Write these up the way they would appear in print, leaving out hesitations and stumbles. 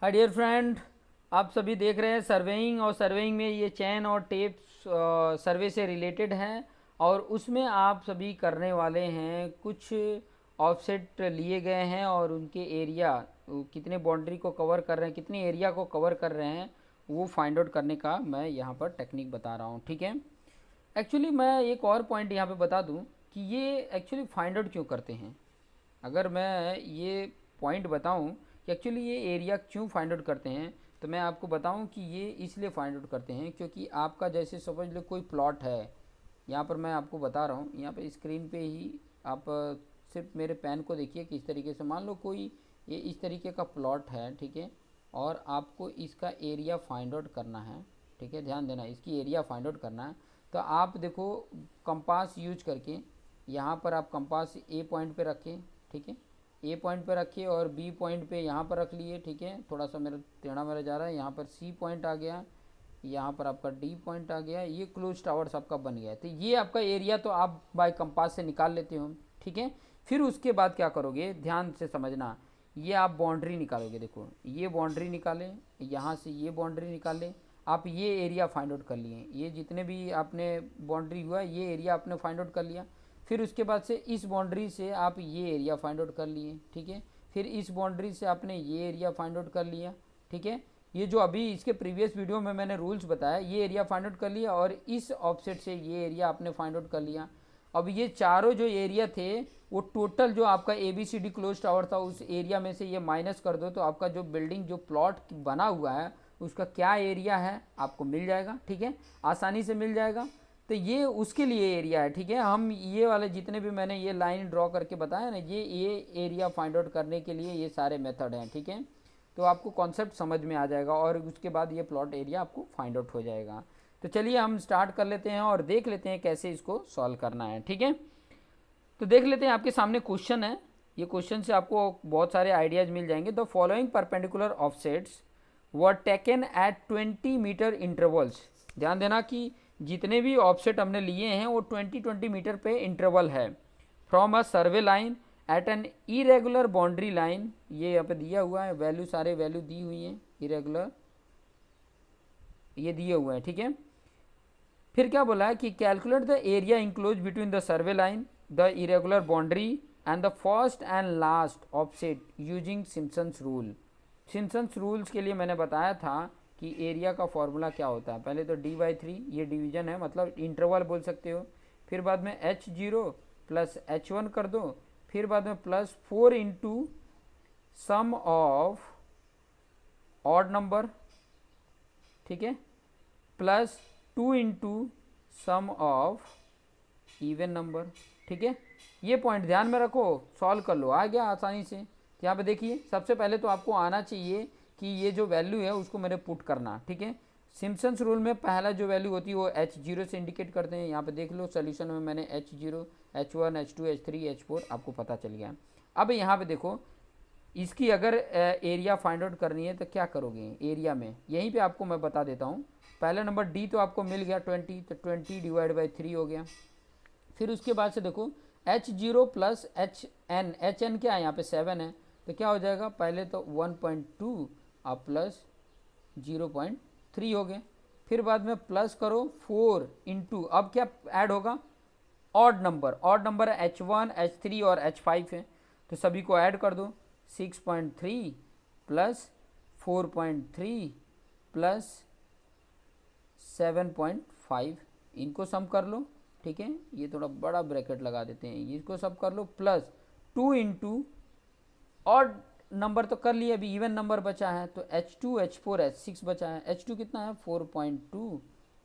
Hi dear friend, आप सभी देख रहे हैं सर्वेइंग। और सर्वेइंग में ये चैन और टेप सर्वे से रिलेटेड है। और उसमें आप सभी करने वाले हैं कुछ ऑफसेट लिए गए हैं और उनके एरिया कितने बाउंड्री को कवर कर रहे हैं, कितने एरिया को कवर कर रहे हैं, वो फाइंड आउट करने का मैं यहाँ पर टेक्निक बता रहा हूँ। ठीक है। एक्चुअली मैं एक और पॉइंट यहाँ पे बता दूँ कि ये एक्चुअली फाइंड आउट क्यों करते हैं। अगर मैं ये पॉइंट बताऊं कि एक्चुअली ये एरिया क्यों फाइंड आउट करते हैं, तो मैं आपको बताऊं कि ये इसलिए फाइंड आउट करते हैं क्योंकि आपका जैसे समझ लो कोई प्लॉट है। यहाँ पर मैं आपको बता रहा हूँ, यहाँ पे स्क्रीन पे ही आप सिर्फ मेरे पेन को देखिए किस तरीके से। मान लो कोई ये इस तरीके का प्लॉट है, ठीक है, और आपको इसका एरिया फाइंड आउट करना है। ठीक है, ध्यान देना, इसकी एरिया फाइंड आउट करना है। तो आप देखो कंपास यूज करके यहाँ पर आप कंपास ए पॉइंट पे रखें। ठीक है, ए पॉइंट पे रखिए और बी पॉइंट पे यहाँ पर रख लिए। ठीक है, थोड़ा सा मेरा टेढ़ा मेरा जा रहा है। यहाँ पर सी पॉइंट आ गया, यहाँ पर आपका डी पॉइंट आ गया। ये क्लोज टावर्स आपका बन गया है। तो ये आपका एरिया तो आप बाय कंपास से निकाल लेते हो। ठीक है, फिर उसके बाद क्या करोगे, ध्यान से समझना। ये आप बाउंड्री निकालोगे। देखो ये बाउंड्री निकाले, यहाँ से ये बाउंड्री निकाले। आप ये एरिया फाइंड आउट कर लिए, ये जितने भी आपने बाउंड्री हुआ ये एरिया आपने फाइंड आउट कर लिया। फिर उसके बाद से इस बाउंड्री से आप ये एरिया फाइंड आउट कर लिए। ठीक है, फिर इस बाउंड्री से आपने ये एरिया फाइंड आउट कर लिया। ठीक है, ये जो अभी इसके प्रीवियस वीडियो में मैंने रूल्स बताया, ये एरिया फाइंड आउट कर लिया और इस ऑफसेट से ये एरिया आपने फाइंड आउट कर लिया। अब ये चारों जो एरिया थे वो टोटल जो आपका A B C D close tower था उस एरिया में से ये माइनस कर दो, तो आपका जो बिल्डिंग जो प्लॉट बना हुआ है उसका क्या एरिया है आपको मिल जाएगा। ठीक है, आसानी से मिल जाएगा। तो ये उसके लिए एरिया है। ठीक है, हम ये वाले जितने भी मैंने ये लाइन ड्रॉ करके बताया ना, ये एरिया फाइंड आउट करने के लिए ये सारे मेथड हैं। ठीक है, तो आपको कॉन्सेप्ट समझ में आ जाएगा और उसके बाद ये प्लॉट एरिया आपको फाइंड आउट हो जाएगा। तो चलिए हम स्टार्ट कर लेते हैं और देख लेते हैं कैसे इसको सॉल्व करना है। ठीक है, तो देख लेते हैं, आपके सामने क्वेश्चन है। ये क्वेश्चन से आपको बहुत सारे आइडियाज मिल जाएंगे। The following perpendicular offsets were taken at 20 metre intervals. ध्यान देना कि जितने भी ऑफसेट हमने लिए हैं वो 20-20 मीटर पे इंटरवल है। From a survey line at an irregular boundary line, ये यहाँ पे दिया हुआ है, वैल्यू सारे वैल्यू दी हुई हैं, इरेगुलर ये दिए हुए हैं। ठीक है, फिर क्या बोला है कि calculate the area enclose between the survey line, the irregular boundary and the first and last offset using Simpson's rule. Simpson's rules के लिए मैंने बताया था कि एरिया का फॉर्मूला क्या होता है। पहले तो डी/3, ये डिवीजन है, मतलब इंटरवल बोल सकते हो। फिर बाद में H0 प्लस H1 कर दो। फिर बाद में +4 into sum of odd number, ठीक है, +2 into sum of even number. ठीक है, ये पॉइंट ध्यान में रखो, सॉल्व कर लो, आ गया आसानी से। यहाँ पे देखिए, सबसे पहले तो आपको आना चाहिए कि ये जो वैल्यू है उसको मेरे पुट करना। ठीक है, सिम्पसन्स रूल में पहला जो वैल्यू होती है वो H0 से इंडिकेट करते हैं। यहाँ पे देख लो सोल्यूशन में मैंने H0, H1, H2, H3, H4 आपको पता चल गया। अब यहाँ पे देखो, इसकी अगर एरिया फाइंड आउट करनी है तो क्या करोगे एरिया में, यहीं पे आपको मैं बता देता हूँ। पहला नंबर डी तो आपको मिल गया 20, तो 20/3 हो गया। फिर उसके बाद से देखो H0 प्लस H n क्या है, यहाँ पे 7 है, तो क्या हो जाएगा, पहले तो 1.2 और प्लस 0.3 हो गए। फिर बाद में प्लस करो 4 इंटू, अब क्या ऐड होगा, ऑड नंबर H1, H3 और H5 है, तो सभी को ऐड कर दो। 6.3 प्लस 4.3 प्लस 7.5, इनको सम कर लो। ठीक है, ये थोड़ा बड़ा ब्रैकेट लगा देते हैं, इसको सब कर लो। प्लस 2 इंटू ऑड नंबर तो कर लिए, अभी इवन नंबर बचा है, तो H2, H4, H6 बचा है। H2 कितना है 4.2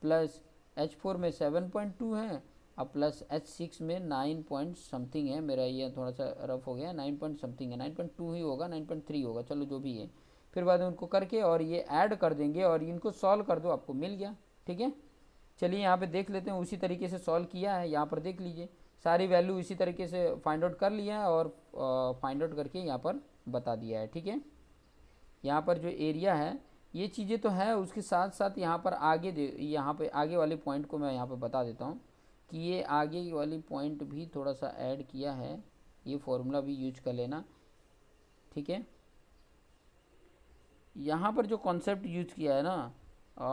प्लस H4 में 7.2 है, अब प्लस H6 में 9 पॉइंट समथिंग है। मेरा ये थोड़ा सा रफ हो गया, 9 पॉइंट समथिंग है, 9.2 ही होगा, 9.3 होगा, चलो जो भी है। फिर बाद में उनको करके और ये ऐड कर देंगे और इनको सॉल्व कर दो, आपको मिल गया। ठीक है, चलिए यहाँ पे देख लेते हैं, उसी तरीके से सॉल्व किया है। यहाँ पर देख लीजिए, सारी वैल्यू इसी तरीके से फाइंड आउट कर लिया है और फाइंड आउट करके यहाँ पर बता दिया है। ठीक है, यहाँ पर जो एरिया है ये चीज़ें तो है, उसके साथ साथ यहाँ पर आगे यहाँ पे आगे वाले पॉइंट को मैं यहाँ पे बता देता हूँ कि ये आगे वाली पॉइंट भी थोड़ा सा ऐड किया है, ये फॉर्मूला भी यूज कर लेना। ठीक है, यहाँ पर जो कॉन्सेप्ट यूज किया है ना,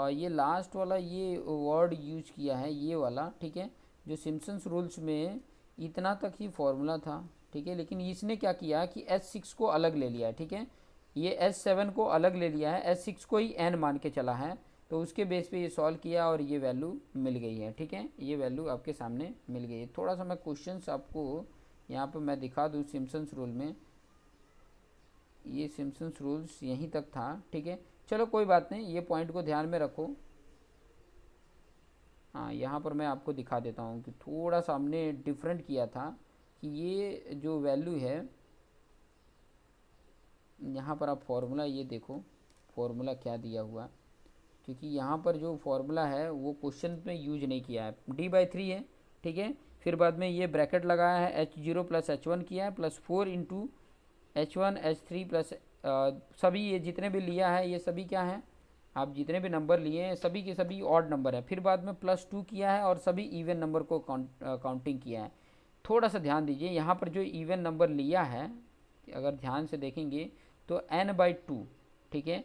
ये लास्ट वाला ये वर्ड यूज किया है, ये वाला, ठीक है। जो सिम्पसन्स रूल्स में इतना तक ही फॉर्मूला था, ठीक है, लेकिन इसने क्या किया कि S6 को अलग ले लिया है, ठीक है। ये S7 को अलग ले लिया है, S6 को ही n मान के चला है, तो उसके बेस पे ये सॉल्व किया और ये वैल्यू मिल गई है, ठीक है। ये वैल्यू आपके सामने मिल गई है। थोड़ा सा मैं क्वेश्चंस आपको यहाँ पे मैं दिखा दूँ सिम्पसन्स रूल में। ये सिम्पसन्स रूल्स यहीं तक था, ठीक है। चलो कोई बात नहीं, ये पॉइंट को ध्यान में रखो। हाँ, यहाँ पर मैं आपको दिखा देता हूँ कि थोड़ा सा हमने डिफरेंट किया था कि ये जो वैल्यू है, यहाँ पर आप फॉर्मूला ये देखो, फॉर्मूला क्या दिया हुआ, क्योंकि यहाँ पर जो फॉर्मूला है वो क्वेश्चन में यूज नहीं किया है। D/3 है, ठीक है। फिर बाद में ये ब्रैकेट लगाया है, H0 प्लस H1 किया है, plus 4 into H1 H3 plus सभी ये जितने भी लिया है ये सभी क्या है, आप जितने भी नंबर लिए हैं सभी के सभी ऑड नंबर है। फिर बाद में प्लस 2 किया है और सभी इवन नंबर को काउंटिंग किया है। थोड़ा सा ध्यान दीजिए, यहाँ पर जो इवन नंबर लिया है अगर ध्यान से देखेंगे तो n/2, ठीक है,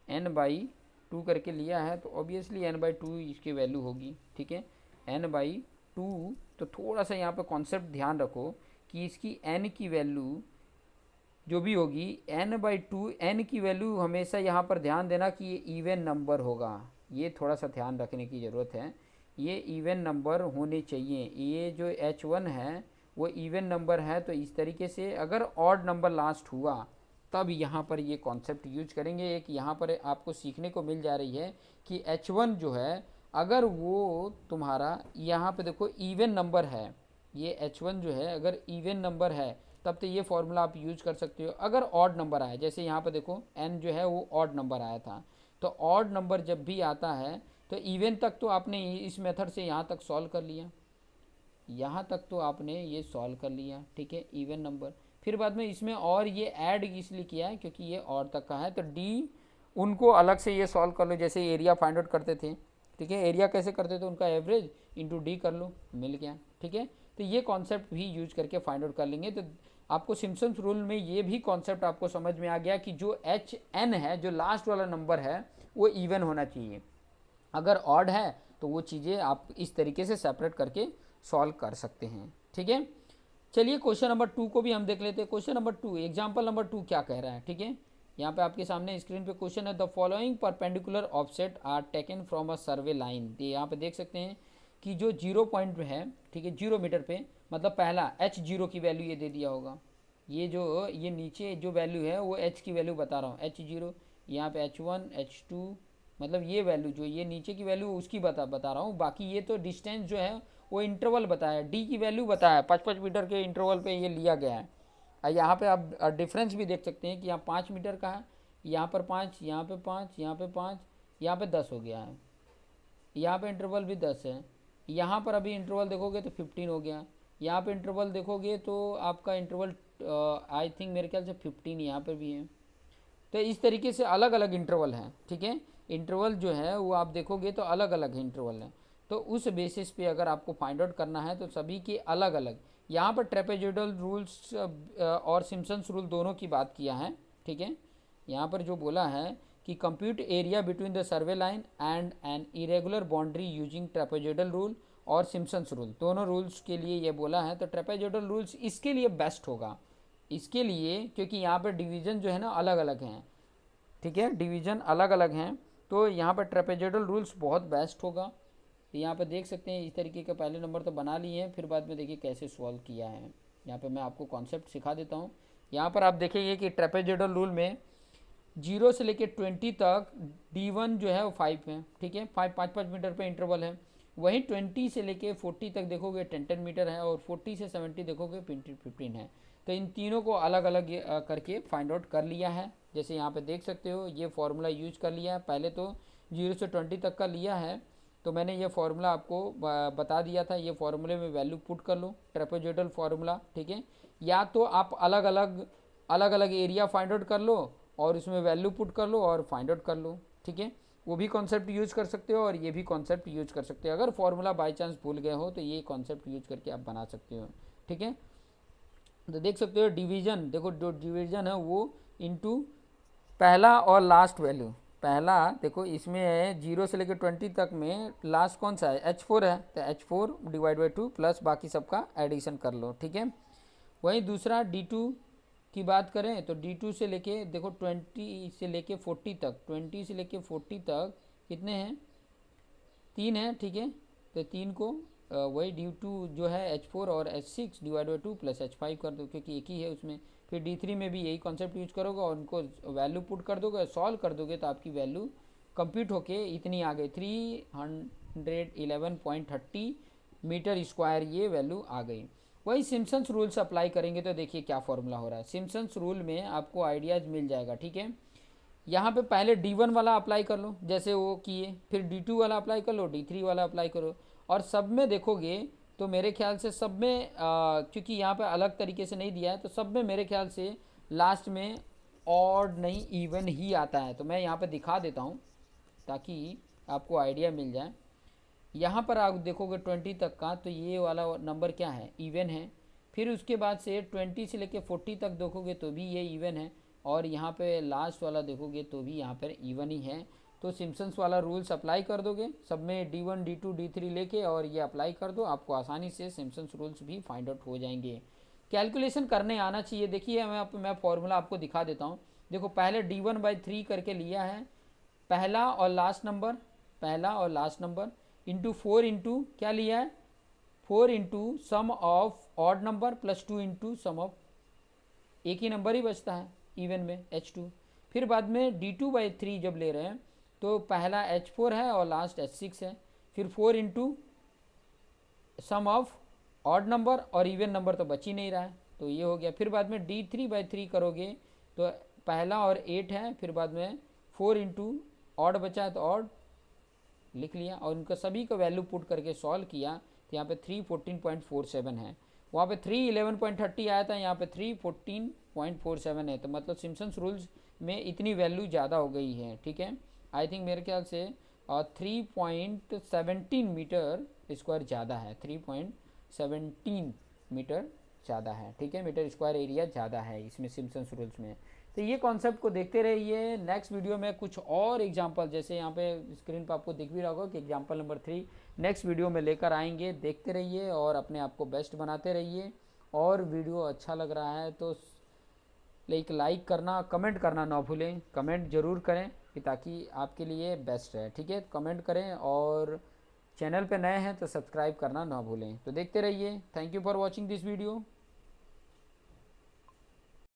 n/2 करके लिया है, तो ऑब्वियसली n/2 इसकी वैल्यू होगी, ठीक है, n/2। तो थोड़ा सा यहाँ पर कॉन्सेप्ट ध्यान रखो कि इसकी n की वैल्यू जो भी होगी n/2, n की वैल्यू हमेशा यहाँ पर ध्यान देना कि ये इवन नंबर होगा, ये थोड़ा सा ध्यान रखने की ज़रूरत है। ये इवन नंबर होने चाहिए, ये जो H1 है वो इवन नंबर है, तो इस तरीके से अगर ऑड नंबर लास्ट हुआ तब यहाँ पर ये कॉन्सेप्ट यूज करेंगे। एक यहाँ पर आपको सीखने को मिल जा रही है कि H1 जो है अगर वो तुम्हारा यहाँ पे देखो इवन नंबर है, ये H1 जो है अगर इवन नंबर है तब तो ये फॉर्मूला आप यूज कर सकते हो। अगर ऑड नंबर आया, जैसे यहाँ पे देखो n जो है वो ऑड नंबर आया था, तो ऑड नंबर जब भी आता है तो इवन तक तो आपने इस मेथड से यहाँ तक सॉल्व कर लिया, यहाँ तक तो आपने ये सॉल्व कर लिया, ठीक है, इवन नंबर। फिर बाद में इसमें और ये ऐड इसलिए किया है क्योंकि ये और तक का है, तो डी उनको अलग से ये सॉल्व कर लो, जैसे एरिया फाइंड आउट करते थे, ठीक है। एरिया कैसे करते थे, उनका एवरेज इंटू डी कर लो, मिल गया, ठीक है। तो ये कॉन्सेप्ट भी यूज करके फाइंड आउट कर लेंगे। तो आपको सिम्पसन्स रूल में ये भी कॉन्सेप्ट आपको समझ में आ गया कि जो HN है, जो लास्ट वाला नंबर है, वो इवन होना चाहिए। अगर ऑड है तो वो चीज़ें आप इस तरीके से सेपरेट करके सॉल्व कर सकते हैं, ठीक है। चलिए क्वेश्चन नंबर 2 को भी हम देख लेते हैं। क्वेश्चन नंबर 2, एग्जाम्पल नंबर 2 क्या कह रहा है, ठीक है। यहाँ पे आपके सामने स्क्रीन पे क्वेश्चन है, the following perpendicular offset are taken from a survey line. ये यहाँ पे देख सकते हैं कि जो 0 पॉइंट है, ठीक है, 0 मीटर पे, मतलब पहला H0 की वैल्यू ये दे दिया होगा, ये जो ये नीचे जो वैल्यू है वो H की वैल्यू बता रहा हूँ, H0, यहाँ पे H1 H2, मतलब ये वैल्यू जो ये नीचे की वैल्यू उसकी बता रहा हूँ। बाकी ये तो डिस्टेंस जो है वो इंटरवल बताया, डी की वैल्यू बताया, 5-5 मीटर के इंटरवल पे ये लिया गया है। यहाँ पे आप डिफरेंस भी देख सकते हैं कि यहाँ 5 मीटर का है, यहाँ पर 5, यहाँ पे 5, यहाँ पे 5, यहाँ पे 10 हो गया है, यहाँ पे इंटरवल भी 10 है, यहाँ पर अभी इंटरवल देखोगे तो 15 हो गया, यहाँ पे इंटरवल देखोगे तो आपका इंटरवल आई थिंक मेरे ख्याल से 15 यहाँ पर भी है। तो इस तरीके से अलग अलग इंटरवल हैं, ठीक है। इंटरवल जो है वो आप देखोगे तो अलग अलग इंटरवल हैं, तो उस बेसिस पे अगर आपको फाइंड आउट करना है तो सभी के अलग अलग, यहाँ पर ट्रेपेजोइडल रूल्स और सिम्पसन्स रूल दोनों की बात किया है, ठीक है। यहाँ पर जो बोला है कि compute area between the survey line and an irregular boundary using trapezoidal rule और सिम्पसन्स रूल, दोनों रूल्स के लिए ये बोला है। तो ट्रेपेजोइडल रूल्स इसके लिए बेस्ट होगा, इसके लिए, क्योंकि यहाँ पर डिवीज़न जो है ना अलग अलग हैं, ठीक है, डिवीज़न अलग अलग हैं, तो यहाँ पर ट्रेपेजोइडल रूल्स बहुत बेस्ट होगा। तो यहाँ पर देख सकते हैं इस तरीके का पहले नंबर तो बना लिए हैं, फिर बाद में देखिए कैसे सॉल्व किया है। यहाँ पर मैं आपको कॉन्सेप्ट सिखा देता हूँ। यहाँ पर आप देखेंगे कि ट्रेपेजोइडल रूल में 0 से लेकर 20 तक D1 जो है वो 5 है, ठीक है, 5-5 मीटर पे इंटरवल है। वहीं 20 से लेके 40 तक देखोगे 10-10 मीटर है, और 40 से 70 देखोगे 15 है। तो इन तीनों को अलग अलग करके फाइंड आउट कर लिया है। जैसे यहाँ पे देख सकते हो ये फार्मूला यूज कर लिया है, पहले तो 0 से 20 तक का लिया है, तो मैंने ये फार्मूला आपको बता दिया था, ये फार्मूले में वैल्यू पुट कर लो, ट्रेपेजोइडल फार्मूला, ठीक है। या तो आप अलग अलग एरिया फाइंड आउट कर लो और उसमें वैल्यू पुट कर लो और फाइंड आउट कर लो, ठीक है। वो भी कॉन्सेप्ट यूज कर सकते हो और ये भी कॉन्सेप्ट यूज कर सकते हो। अगर फॉर्मूला बाई चांस भूल गए हो तो ये कॉन्सेप्ट यूज करके आप बना सकते हो, ठीक है। तो देख सकते हो डिवीजन, देखो जो डिवीजन है वो इनटू पहला और लास्ट वैल्यू, पहला देखो इसमें है 0 से लेकर 20 तक में लास्ट कौन सा है, H4 है, तो H4 डिवाइड बाई 2 प्लस बाकी सबका एडिशन कर लो, ठीक है। वहीं दूसरा D2 की बात करें तो D2 से लेके देखो 20 से लेके 40 तक, 20 से लेके 40 तक कितने हैं, 3 है, ठीक है। तो 3 को वही D2 जो है H4 और H6 divide by 2 plus H5 कर दो, क्योंकि एक ही है उसमें। फिर D3 में भी यही कॉन्सेप्ट यूज करोगे और उनको वैल्यू पुट कर दोगे, सॉल्व कर दोगे, तो आपकी वैल्यू कंप्यूट होके इतनी आ गई, 311.30 मीटर स्क्वायर ये वैल्यू आ गई। वही सिम्पसन्स रूल से अप्लाई करेंगे तो देखिए क्या फॉर्मूला हो रहा है। सिम्पसन्स रूल में आपको आइडियाज़ मिल जाएगा, ठीक है। यहाँ पे पहले D1 वाला अप्लाई कर लो जैसे वो किए, फिर D2 वाला अप्लाई कर लो, D3 वाला अप्लाई करो, और सब में देखोगे तो मेरे ख्याल से सब में क्योंकि यहाँ पे अलग तरीके से नहीं दिया है, तो सब में मेरे ख्याल से लास्ट में ऑड नहीं इवन ही आता है। तो मैं यहाँ पे दिखा देता हूँ ताकि आपको आइडिया मिल जाए। यहाँ पर आप देखोगे 20 तक का, तो ये वाला नंबर क्या है, इवन है। फिर उसके बाद से 20 से लेके 40 तक देखोगे तो भी ये इवन है, और यहाँ पे लास्ट वाला देखोगे तो भी यहाँ पर इवन ही है। तो सिम्पसन्स वाला रूल्स अप्लाई कर दोगे सब में, D1 D2 D3 लेके, और ये अप्लाई कर दो, आपको आसानी से सिम्पसन्स रूल्स भी फाइंड आउट हो जाएंगे। कैलकुलेशन करने आना चाहिए। देखिए मैं फॉर्मूला आपको दिखा देता हूँ। देखो पहले D1/3 करके लिया है, पहला और लास्ट नंबर, पहला और लास्ट नंबर इंटू 4 इंटू क्या लिया है, 4 into sum of odd number plus 2 into sum of, एक ही नंबर ही बचता है इवन में H2। फिर बाद में D2/3 जब ले रहे हैं तो पहला H4 है और लास्ट H6 है, फिर 4 into sum of odd number और इवन नंबर तो बच ही नहीं रहा है, तो ये हो गया। फिर बाद में D3/3 करोगे तो पहला और 8 है, फिर बाद में 4 इंटू ऑड बचा है तो ऑड लिख लिया, और उनका सभी का वैल्यू पुट करके सॉल्व किया तो यहाँ पे 314.47 है, वहाँ पे 311.30 आया था, यहाँ पे 314.47 है। तो मतलब सिम्पसन्स रूल्स में इतनी वैल्यू ज़्यादा हो गई है, ठीक है। आई थिंक मेरे ख्याल से 3.17 मीटर स्क्वायर ज़्यादा है, 3.17 मीटर ज़्यादा है, ठीक है, मीटर स्क्वायर एरिया ज़्यादा है इसमें सिम्पसन्स रूल्स में। तो ये कॉन्सेप्ट को देखते रहिए। नेक्स्ट वीडियो में कुछ और एग्जांपल, जैसे यहाँ पे स्क्रीन पर आपको दिख भी रहा होगा कि एग्जांपल नंबर 3 नेक्स्ट वीडियो में लेकर आएंगे। देखते रहिए और अपने आप को बेस्ट बनाते रहिए। और वीडियो अच्छा लग रहा है तो लाइक करना, कमेंट करना ना भूलें, कमेंट ज़रूर करें कि ताकि आपके लिए बेस्ट है, ठीक है। कमेंट करें और चैनल पे नए हैं तो सब्सक्राइब करना ना भूलें। तो देखते रहिए। Thank you for watching this video.